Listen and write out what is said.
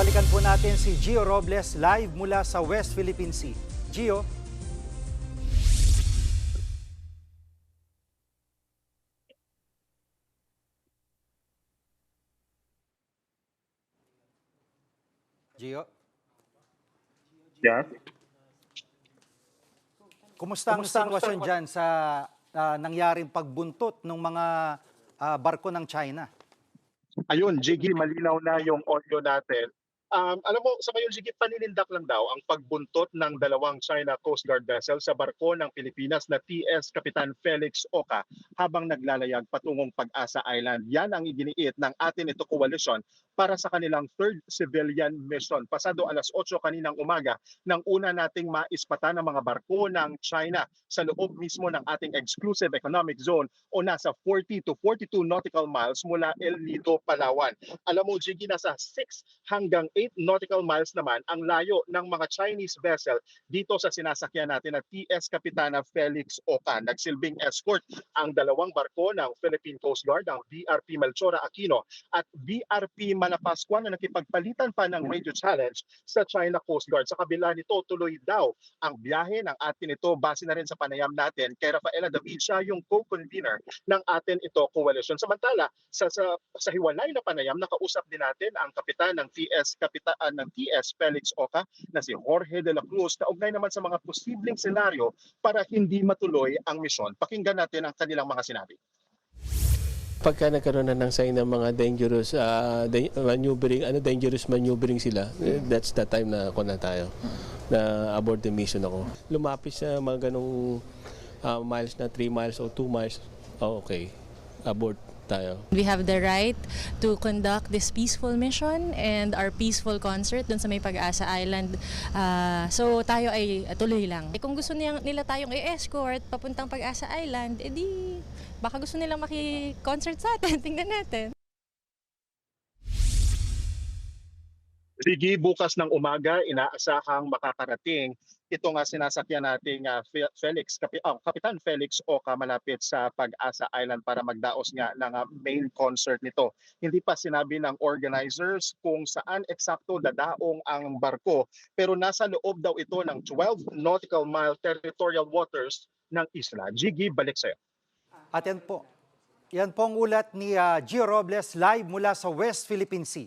balikan po natin si Gio Robles live mula sa West Philippine Sea. Gio? Gio? Yes. Kumusta ang sitwasyon dyan sa nangyaring pagbuntot ng mga barko ng China? Ayun, Jiggy, malinaw na yung audio natin. Alam mo, sa ngayon, Jiggy, paninindak lang daw ang pagbuntot ng dalawang China Coast Guard vessel sa barko ng Pilipinas na TS Kapitan Felix Oka habang naglalayag patungong Pag-asa Island. Yan ang iginiit ng atin ito coalition para sa kanilang third civilian mission. Pasado alas 8 kaninang umaga nang una nating maispata ng mga barko ng China sa loob mismo ng ating exclusive economic zone o nasa 40 to 42 nautical miles mula El Nido, Palawan. Alam mo, Jiggy, nasa 6 hanggang 8 nautical miles naman ang layo ng mga Chinese vessel dito sa sinasakyan natin na TS Kapitana Felix Oka. Nagsilbing escort ang dalawang barko ng Philippine Coast Guard, ang BRP Melchora Aquino at BRP Malapascua na nakipagpalitan pa ng radio challenge sa China Coast Guard. Sa kabila nito, tuloy daw ang biyahe ng atin ito base na rin sa panayam natin kay Rafaela David, siya yung co-convener ng atin ito coalition. Samantala, sa hiwalay na panayam, nakausap din natin ang kapitan ng TS Felix Oka na si Jorge de la Cruz, kaugnay naman sa mga posibleng senaryo para hindi matuloy ang misyon. Pakinggan natin ang kanilang mga sinabi. Pagka nagkaroon na ng sign ng mga dangerous maneuvering sila, that's the time na ako na tayo, na abort the mission ako. Lumapit sa mga ganong miles na 3 miles o 2 miles, okay, abort tayo. We have the right to conduct this peaceful mission and our peaceful concert dun sa may Pag-asa Island. So tayo ay tuloy lang. Kung gusto nila tayong i-escort papuntang Pag-asa Island, edi baka gusto nilang maki-concert sa atin. Tingnan natin. Sige, bukas ng umaga, inaasahang makakarating ito nga sinasakyan nating Kapitan Felix Oka malapit sa Pag-asa Island para magdaos nga ng main concert nito. Hindi pa sinabi ng organizers kung saan eksakto dadaong ang barko, pero nasa loob daw ito ng 12 nautical mile territorial waters ng isla. Jiggy, balik sa'yo. At yan po ang ulat ni Gio Robles live mula sa West Philippine Sea.